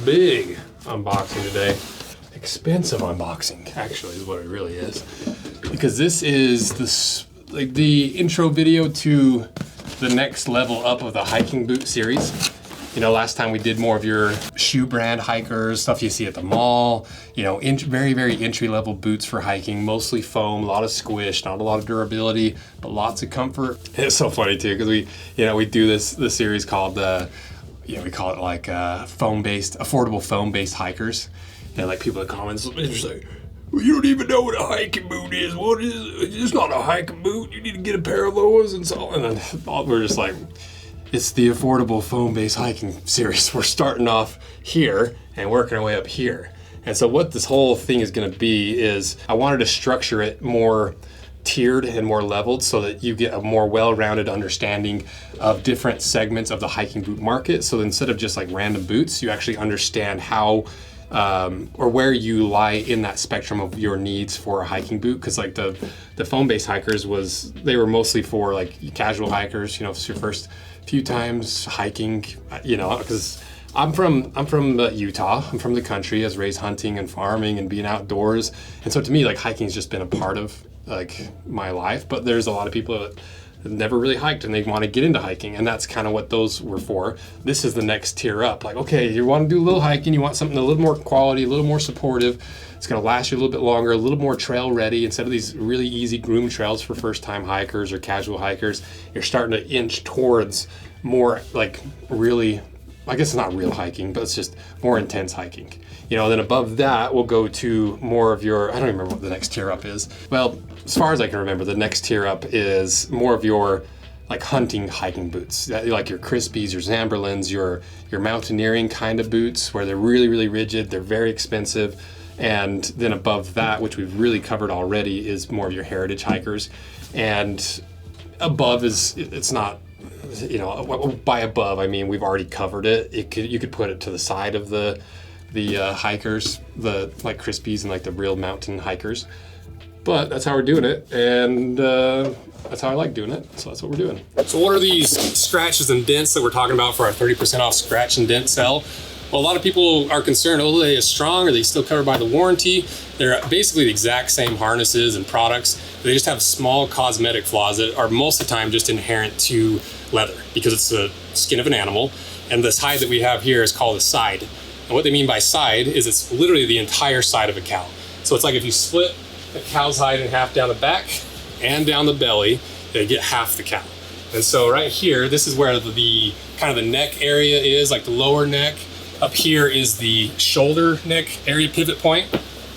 big unboxing today. Expensive unboxing, actually, is what it really is. Because this is the intro video to the next level up of the hiking boot series. You know, last time we did more of your shoe brand hikers, stuff you see at the mall, you know, very, very entry-level boots for hiking, mostly foam, a lot of squish, not a lot of durability, but lots of comfort. It's so funny too, because we do this series called, we call it like affordable foam-based hikers. And like people in the comments, they're just like, well, you don't even know what a hiking boot is. What is it? It's not a hiking boot. You need to get a pair of Lowas and so on. And then we're just like, it's the affordable foam-based hiking series. We're starting off here and working our way up here. And so what this whole thing is gonna be is I wanted to structure it more tiered and more leveled so that you get a more well-rounded understanding of different segments of the hiking boot market. So instead of just like random boots, you actually understand how or where you lie in that spectrum of your needs for a hiking boot. Because like the foam-based hikers they were mostly for like casual hikers, you know, if it's your first few times hiking, you know, because I'm from Utah. I'm from the country. I was raised hunting and farming and being outdoors. And so to me, like hiking's just been a part of like my life. But there's a lot of people that have never really hiked and they want to get into hiking, and that's kind of what those were for. This is the next tier up. Like, okay, you want to do a little hiking, you want something a little more quality, a little more supportive. It's going to last you a little bit longer, a little more trail ready. Instead of these really easy groomed trails for first time hikers or casual hikers, you're starting to inch towards more like really, I guess it's not real hiking, but it's just more intense hiking. You know, then above that, we'll go to more of your, I don't even remember what the next tier up is. Well, as far as I can remember, the next tier up is more of your like hunting hiking boots, like your Crispies, your Zamberlins, your mountaineering kind of boots where they're really, really rigid, they're very expensive. And then above that, which we've really covered already, is more of your heritage hikers. And above it's not, you know, by above, I mean, we've already covered it. You could put it to the side of the hikers, the like Crispies and like the real mountain hikers. But that's how we're doing it, and that's how I like doing it, so that's what we're doing. So what are these scratches and dents that we're talking about for our 30% off scratch and dent sale? Well, a lot of people are concerned, are they as strong? Are they still covered by the warranty? They're basically the exact same harnesses and products. They just have small cosmetic flaws that are most of the time just inherent to leather because it's the skin of an animal. And this hide that we have here is called a side. And what they mean by side is it's literally the entire side of a cow. So it's like if you split a cow's hide in half down the back and down the belly, they get half the cow. And so right here, this is where the kind of the neck area is, like the lower neck. Up here is the shoulder neck area pivot point.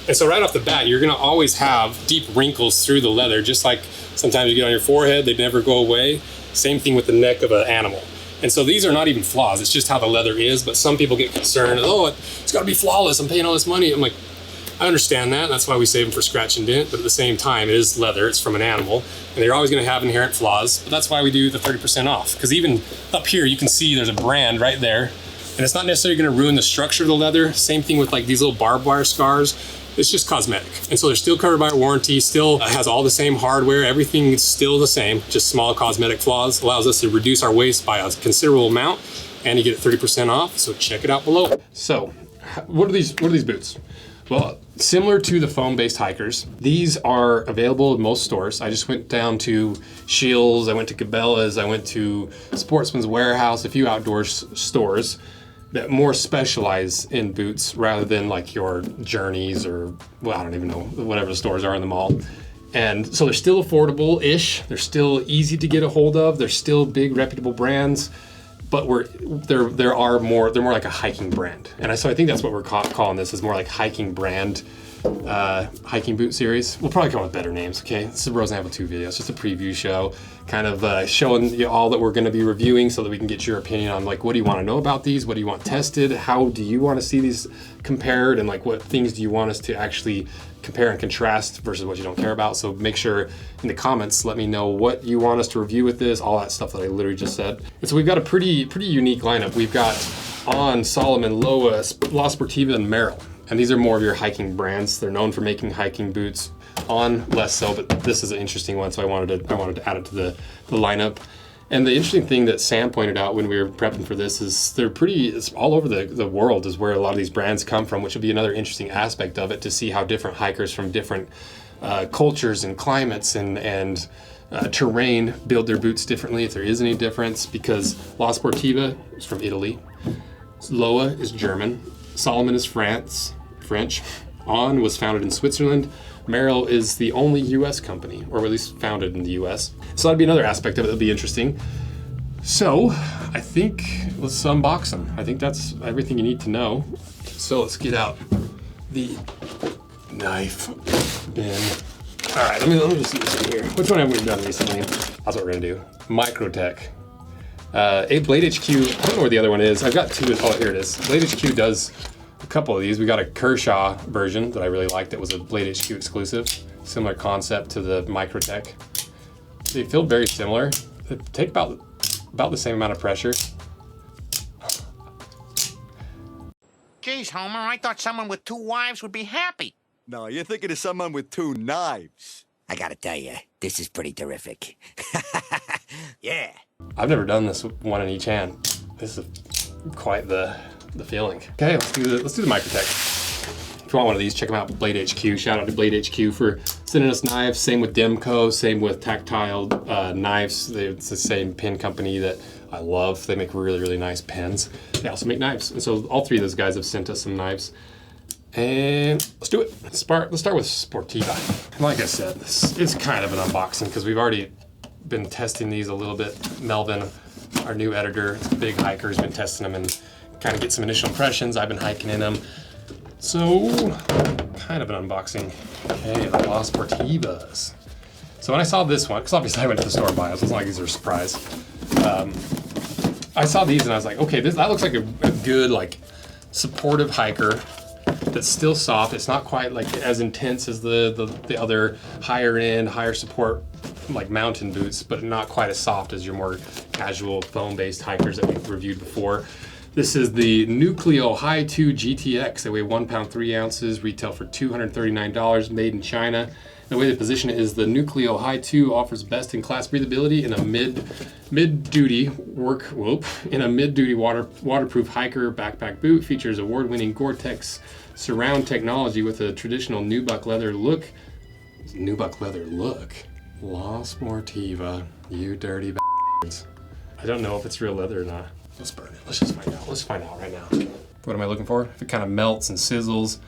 And so right off the bat, you're gonna always have deep wrinkles through the leather, just like sometimes you get on your forehead, they never go away. Same thing with the neck of an animal. And so these are not even flaws, it's just how the leather is, but some people get concerned, oh, it's gotta be flawless, I'm paying all this money. I'm like, I understand that, that's why we save them for scratch and dent, but at the same time, it is leather, it's from an animal, and they're always gonna have inherent flaws, but that's why we do the 30% off. Because even up here, you can see there's a brand right there, and it's not necessarily gonna ruin the structure of the leather. Same thing with like these little barbed wire scars. It's just cosmetic. And so they're still covered by warranty, still has all the same hardware, everything is still the same, just small cosmetic flaws. Allows us to reduce our waste by a considerable amount, and you get 30% off, so check it out below. So, what are these boots? Well, similar to the foam-based hikers, these are available in most stores. I just went down to Shields, I went to Cabela's, I went to Sportsman's Warehouse, a few outdoor stores that more specialize in boots rather than like your Journeys or, well, I don't even know, whatever the stores are in the mall. And so they're still affordable-ish, they're still easy to get a hold of, they're still big reputable brands, but they're more like a hiking brand. And so I think that's what we're calling this, is more like hiking brand, hiking boot series. We'll probably come up with better names, okay? This is Rose and Anvil 2 video, it's just a preview show, kind of showing you all that we're gonna be reviewing so that we can get your opinion on like, what do you wanna know about these? What do you want tested? How do you wanna see these compared? And like, what things do you want us to actually compare and contrast versus what you don't care about? So make sure in the comments, let me know what you want us to review with this, all that stuff that I literally just said. And so we've got a pretty unique lineup. We've got on Salomon, Lowa, Sportiva, and Merrell. And these are more of your hiking brands. They're known for making hiking boots. On less so, but this is an interesting one, so I wanted to add it to the lineup. And the interesting thing that Sam pointed out when we were prepping for this is it's all over the world is where a lot of these brands come from, which will be another interesting aspect of it, to see how different hikers from different cultures and climates and terrain build their boots differently, if there is any difference, because La Sportiva is from Italy, Lowa is German, Salomon is French, On was founded in Switzerland, Merrell is the only US company, or at least founded in the US. So that'd be another aspect of it that'll be interesting. So I think let's unbox them. I think that's everything you need to know. So let's get out the knife bin. All right, let me just see this in here. Which one have we done recently? That's what we're gonna do. Microtech. Blade HQ, I don't know where the other one is. I've got two, oh, here it is. Blade HQ does a couple of these. We got a Kershaw version that I really liked that was a Blade HQ exclusive. Similar concept to the Microtech. They feel very similar. They take about the same amount of pressure. Geez, Homer, I thought someone with 2 wives would be happy. No, you're thinking of someone with 2 knives. I gotta tell you, this is pretty terrific. Yeah. I've never done this one in each hand. This is quite the feeling. Okay, let's do the Microtech. If you want one of these, check them out. Blade HQ. Shout out to Blade HQ for sending us knives. Same with Demco. Same with Tactile Knives. It's the same pin company that I love. They make really, really nice pens. They also make knives. And so all 3 of those guys have sent us some knives. And let's do it. Let's start with Sportiva. And like I said, this is kind of an unboxing because we've already been testing these a little bit. Melvin, our new editor, big hiker, has been testing them and kind of get some initial impressions. I've been hiking in them. So, kind of an unboxing. Okay, the La Sportivas. So when I saw this one, because obviously I went to the store to buy it, so it's not like these are a surprise. I saw these and I was like, okay, that looks like a good, like, supportive hiker that's still soft. It's not quite like as intense as the other higher end, higher support, like mountain boots, but not quite as soft as your more casual foam-based hikers that we've reviewed before. This is the Nucleo High 2 GTX. They weigh 1 pound 3 ounces, retail for $239, made in China. The way they position it is the Nucleo High 2 offers best-in-class breathability in a mid-duty waterproof hiker backpack boot. Features award-winning Gore-Tex surround technology with a traditional nubuck leather look. La Sportiva, you dirty bastards. I don't know if it's real leather or not. Let's burn it. Let's just find out. Let's find out right now. What am I looking for? If it kind of melts and sizzles,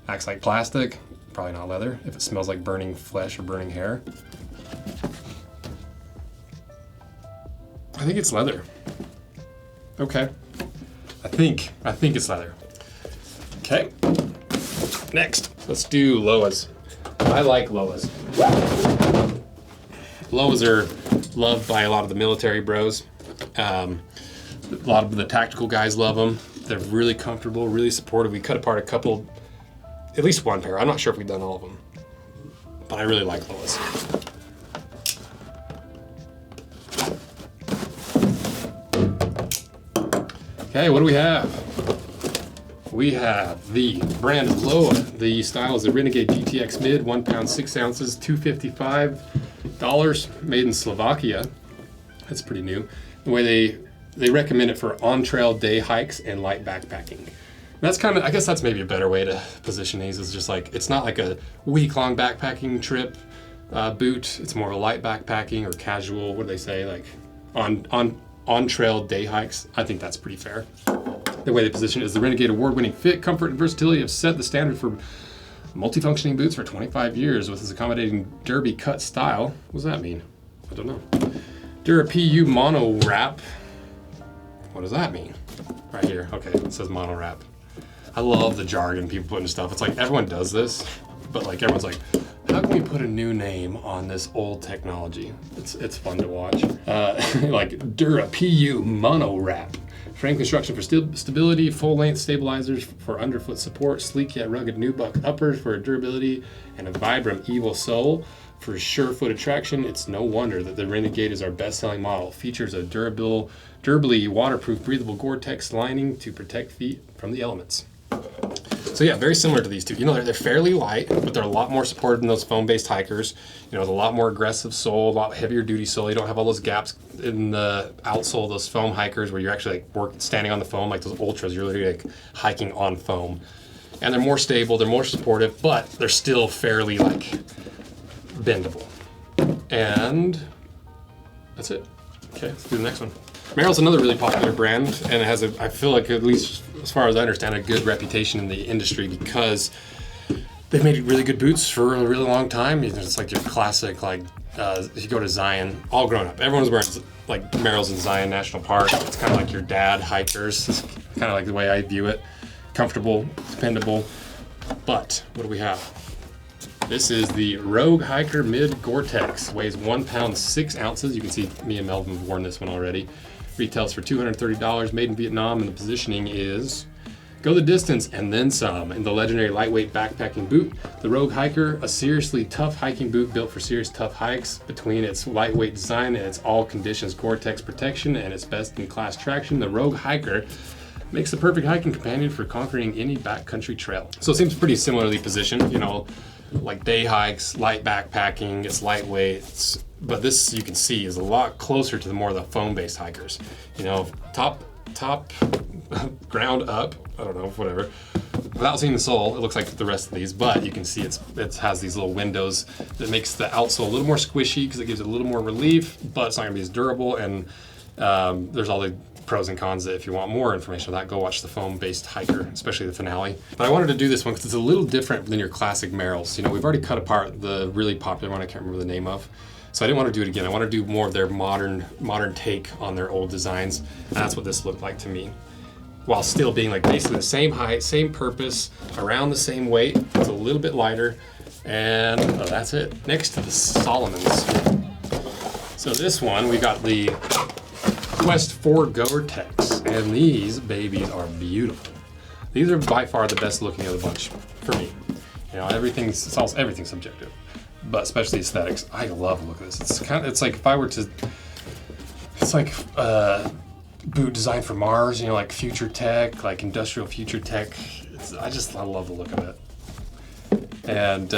acts like plastic, probably not leather. If it smells like burning flesh or burning hair, I think it's leather. Okay. I think it's leather. Okay. Next, let's do Lowas. I like Lowas. Lowas are loved by a lot of the military bros. A lot of the tactical guys love them. They're really comfortable, really supportive. We cut apart a couple, at least one pair. I'm not sure if we've done all of them, but I really like Lowas. Okay, what do we have? We have the brand of Lowa. The style is the Renegade GTX Mid, 1 pound 6 ounces, $255, made in Slovakia. That's pretty new. The way they recommend it for on-trail day hikes and light backpacking. And that's kind of, I guess that's maybe a better way to position these, is just like, it's not like a week-long backpacking trip boot. It's more of a light backpacking or casual, what do they say, like on-trail day hikes. I think that's pretty fair. The way they position it is the Renegade award-winning fit, comfort, and versatility have set the standard for multifunctioning boots for 25 years with its accommodating derby cut style. What does that mean? I don't know. Dura PU mono wrap. What does that mean? Right here. Okay, it says mono wrap. I love the jargon people put into stuff. It's like everyone does this, but like everyone's like, how can we put a new name on this old technology? It's fun to watch. Like Dura PU mono wrap. Frame construction for stability, full-length stabilizers for underfoot support, sleek yet rugged nubuck uppers for durability, and a Vibram Evil sole for sure-footed traction. It's no wonder that the Renegade is our best-selling model. Features a durably waterproof, breathable Gore-Tex lining to protect feet from the elements. So yeah, very similar to these two. You know, they're fairly light, but they're a lot more supported than those foam-based hikers. You know, it's a lot more aggressive sole, a lot heavier duty sole. You don't have all those gaps in the outsole of those foam hikers where you're actually like standing on the foam, like those ultras. You're literally like hiking on foam. And they're more stable, they're more supportive, but they're still fairly like bendable. And that's it. Okay, let's do the next one. Merrell's another really popular brand, and it has I feel like, at least as far as I understand, a good reputation in the industry because they've made really good boots for a really long time. It's like your classic, like if you go to Zion, all grown up, everyone's wearing like Merrell's in Zion National Park. It's kind of like your dad hikers. It's kind of like the way I view it. Comfortable, dependable. But what do we have? This is the Rogue Hiker Mid Gore-Tex. Weighs 1 pound 6 ounces. You can see me and Melvin have worn this one already. Retails for $230, made in Vietnam, and the positioning is go the distance and then some. In the legendary lightweight backpacking boot, the Rogue Hiker, a seriously tough hiking boot built for serious tough hikes. Between its lightweight design and its all conditions Gore-Tex protection and its best in class traction, the Rogue Hiker makes the perfect hiking companion for conquering any backcountry trail. So it seems pretty similarly positioned, you know, like day hikes, light backpacking, it's lightweight, but this you can see is a lot closer to the more of the foam-based hikers. You know, top ground up, I don't know, whatever. Without seeing the sole, it looks like the rest of these, but you can see it has these little windows that makes the outsole a little more squishy because it gives it a little more relief, but it's not gonna be as durable, and there's all the pros and cons that if you want more information on that, go watch the foam-based hiker, especially the finale. But I wanted to do this one because it's a little different than your classic Merrells. You know, we've already cut apart the really popular one I can't remember the name of. So I didn't want to do it again. I want to do more of their modern take on their old designs. And that's what this looked like to me. While still being like basically the same height, same purpose, around the same weight. It's a little bit lighter. And that's it. Next to the Salomons. So this one, we got the Quest 4 Gore-Tex, and these babies are beautiful. These are by far the best looking of the bunch for me. You know, everything's subjective, but especially aesthetics. I love the look of this. It's like if I were to, it's like boot designed for Mars. You know, like future tech, like industrial future tech. I love the look of it, and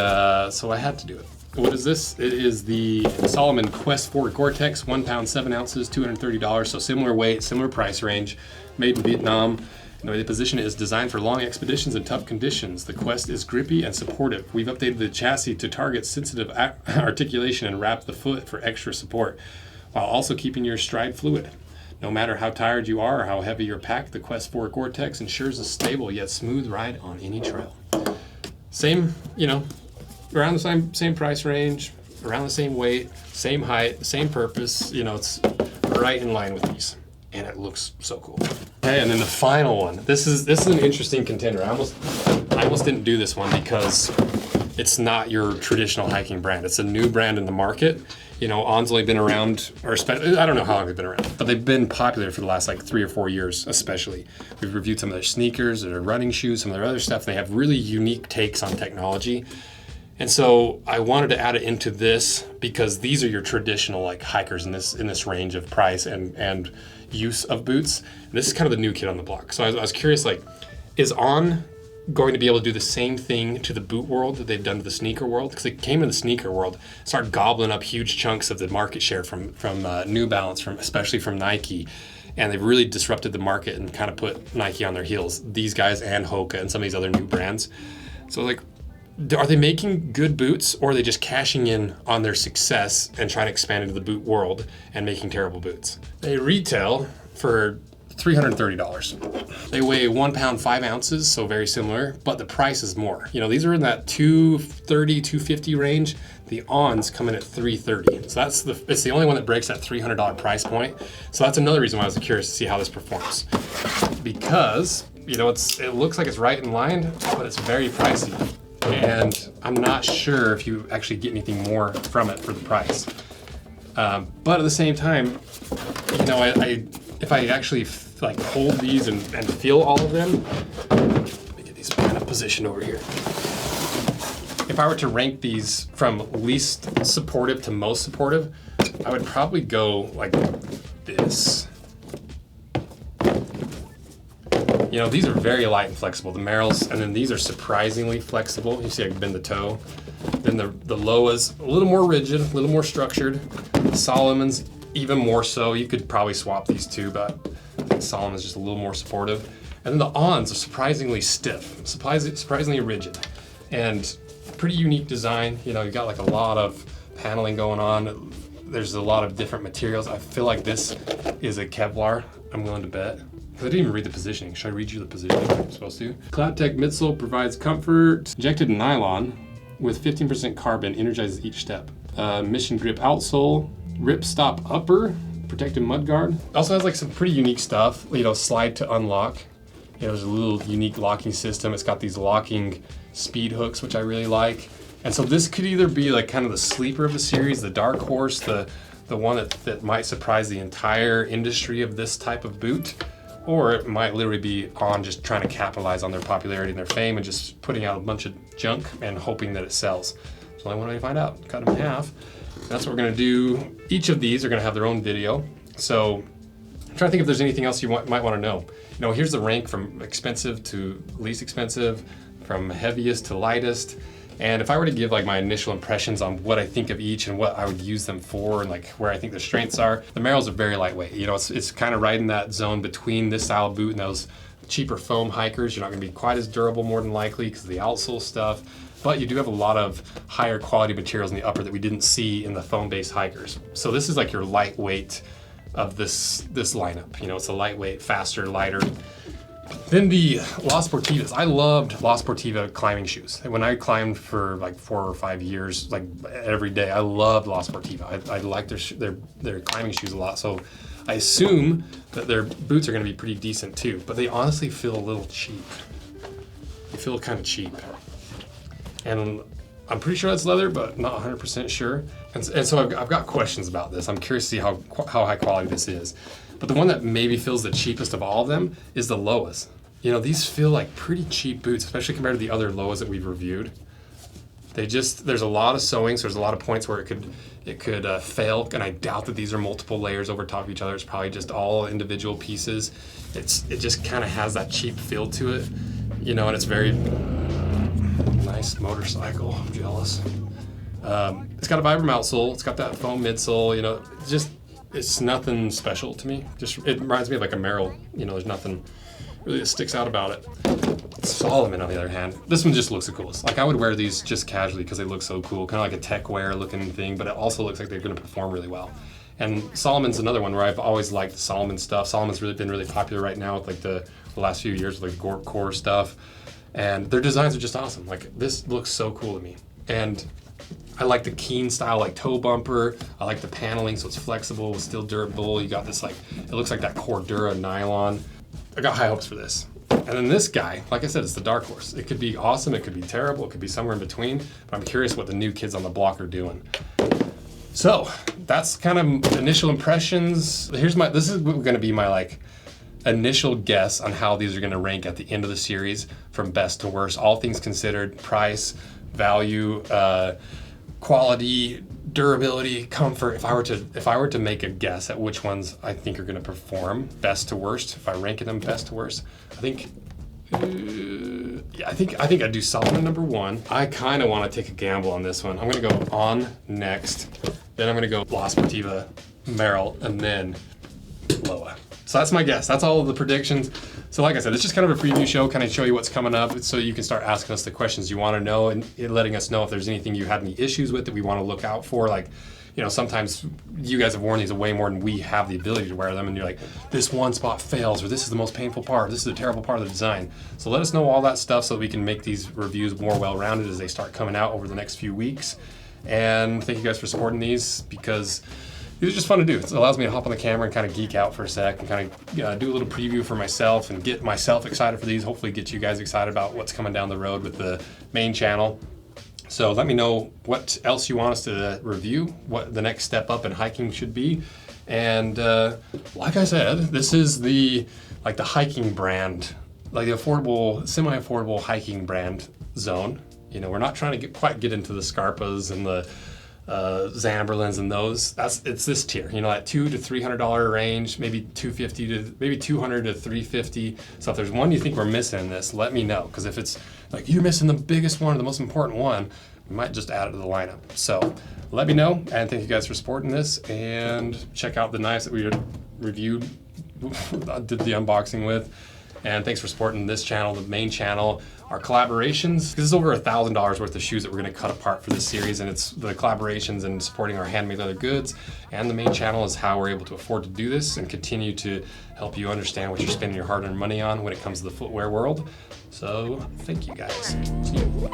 so I had to do it. What is this? It is the Salomon Quest 4 Gore-Tex, 1 pound 7 ounces, $230. So similar weight, similar price range, made in Vietnam. And the position is designed for long expeditions and tough conditions. The Quest is grippy and supportive. We've updated the chassis to target sensitive articulation and wrap the foot for extra support, while also keeping your stride fluid. No matter how tired you are or how heavy your pack, the Quest 4 Gore-Tex ensures a stable yet smooth ride on any trail. Same, you know, around the same price range, around the same weight, same height, same purpose. You know, it's right in line with these, and it looks so cool. Okay, and then the final one. This is an interesting contender. I almost didn't do this one because it's not your traditional hiking brand. It's a new brand in the market. You know, On's only been around, I don't know how long they've been around, but they've been popular for the last like 3 or 4 years, especially. We've reviewed some of their sneakers, their running shoes, some of their other stuff. They have really unique takes on technology. And so I wanted to add it into this because these are your traditional like hikers in this range of price and use of boots. And this is kind of the new kid on the block. So I was curious, like, is On going to be able to do the same thing to the boot world that they've done to the sneaker world? Because they came in the sneaker world, started gobbling up huge chunks of the market share from New Balance, especially from Nike. And they've really disrupted the market and kind of put Nike on their heels. These guys and Hoka and some of these other new brands. So like, are they making good boots, or are they just cashing in on their success and trying to expand into the boot world and making terrible boots? They retail for $330. They weigh 1 pound 5 ounces, so very similar, but the price is more. You know, these are in that $230, $250 range. The Ons come in at $330. So it's the only one that breaks that $300 price point. So that's another reason why I was curious to see how this performs. Because, you know, it looks like it's right in line, but it's very pricey. And I'm not sure if you actually get anything more from it for the price. But at the same time, you know, if I actually like hold these and feel all of them, let me get these kind of positioned over here. If I were to rank these from least supportive to most supportive, I would probably go like this. You know, these are very light and flexible, the Merrells, and then these are surprisingly flexible. You see I can bend the toe. Then the Lowa's a little more rigid, a little more structured. The Salomon's even more so. You could probably swap these two, but Salomon's just a little more supportive. And then the Ons are surprisingly stiff, surprisingly rigid, and pretty unique design. You know, you got like a lot of paneling going on. There's a lot of different materials. I feel like this is a Kevlar, I'm willing to bet. I didn't even read the positioning. Should I read you the positioning? I'm supposed to. CloudTech midsole provides comfort. Injected nylon with 15% carbon energizes each step. Mission grip outsole, rip stop upper, protective mudguard. Also has like some pretty unique stuff. You know, slide to unlock. You know, there's a little unique locking system. It's got these locking speed hooks, which I really like. And so this could either be like kind of the sleeper of the series, the dark horse, the one that might surprise the entire industry of this type of boot, or it might literally be On just trying to capitalize on their popularity and their fame and just putting out a bunch of junk and hoping that it sells. So I want to find out. Cut them in half. That's what we're gonna do. Each of these are gonna have their own video. So I'm trying to think if there's anything else you might want to know. You know, here's the rank from expensive to least expensive, from heaviest to lightest. And if I were to give like my initial impressions on what I think of each and what I would use them for and like where I think their strengths are, the Merrells are very lightweight. You know, it's kind of right in that zone between this style of boot and those cheaper foam hikers. You're not gonna be quite as durable more than likely because of the outsole stuff, but you do have a lot of higher quality materials in the upper that we didn't see in the foam-based hikers. So this is like your lightweight of this lineup. You know, it's a lightweight, faster, lighter. Then the La Sportivas. I loved La Sportiva climbing shoes. When I climbed for like 4 or 5 years, like every day, I loved La Sportiva. I like their climbing shoes a lot. So I assume that their boots are gonna be pretty decent too, but they honestly feel a little cheap. They feel kind of cheap. And I'm pretty sure that's leather, but not 100% sure. And so I've got questions about this. I'm curious to see how high quality this is. But the one that maybe feels the cheapest of all of them is the Lowas. You know, these feel like pretty cheap boots, especially compared to the other Lowas that we've reviewed. There's a lot of sewing, so there's a lot of points where it could fail, and I doubt that these are multiple layers over top of each other. It's probably just all individual pieces. It just kind of has that cheap feel to it, you know, and it's very nice motorcycle. I'm jealous. It's got a Vibram outsole. It's got that foam midsole. You know, it's nothing special to me. It reminds me of like a Merrell. You know, there's nothing really that sticks out about it. Salomon, on the other hand, this one just looks the coolest. Like I would wear these just casually because they look so cool, kind of like a tech wear looking thing, but it also looks like they're going to perform really well. And Salomon's another one where I've always liked the Salomon stuff. Salomon's really been really popular right now with like the last few years with like Gork Core stuff. And their designs are just awesome. Like this looks so cool to me. And I like the Keen style like toe bumper. I like the paneling so it's flexible, still durable. You got this like, it looks like that Cordura nylon. I got high hopes for this. And then this guy, like I said, it's the dark horse. It could be awesome, it could be terrible, it could be somewhere in between, but I'm curious what the new kids on the block are doing. So that's kind of initial impressions. This is gonna be my like initial guess on how these are gonna rank at the end of the series from best to worst, all things considered, price, value, quality, durability, comfort. If I were to make a guess at which ones I think are gonna perform best to worst, if I rank them best to worst, I think I'd do Salomon number 1. I kind of want to take a gamble on this one. I'm gonna go On next, then I'm gonna go La Sportiva, Merrell, and then Lowa. So that's my guess. That's all of the predictions. So like I said, it's just kind of a preview show, kind of show you what's coming up so you can start asking us the questions you want to know and letting us know if there's anything you had any issues with that we want to look out for. Like, you know, sometimes you guys have worn these way more than we have the ability to wear them, and you're like, this one spot fails, or this is the most painful part, this is a terrible part of the design. So let us know all that stuff so that we can make these reviews more well-rounded as they start coming out over the next few weeks. And thank you guys for supporting these, because these are just fun to do. It allows me to hop on the camera and kind of geek out for a sec and kind of do a little preview for myself and get myself excited for these, hopefully get you guys excited about what's coming down the road with the main channel. So let me know what else you want us to review, what the next step up in hiking should be. And like I said, this is the hiking brand, like the affordable, semi-affordable hiking brand zone. You know, we're not trying to quite get into the Scarpas and the Zamberlins and those. It's this tier, you know, that $200 to $300 range, maybe $200 to $350. So if there's one you think we're missing in this, let me know. Because if it's like you're missing the biggest one or the most important one, we might just add it to the lineup. So let me know, and thank you guys for supporting this. And check out the knives that we reviewed, did the unboxing with. And thanks for supporting this channel, the main channel, our collaborations. This is over $1,000 worth of shoes that we're gonna cut apart for this series, and it's the collaborations and supporting our handmade leather goods. And the main channel is how we're able to afford to do this and continue to help you understand what you're spending your hard-earned money on when it comes to the footwear world. So thank you guys. See you.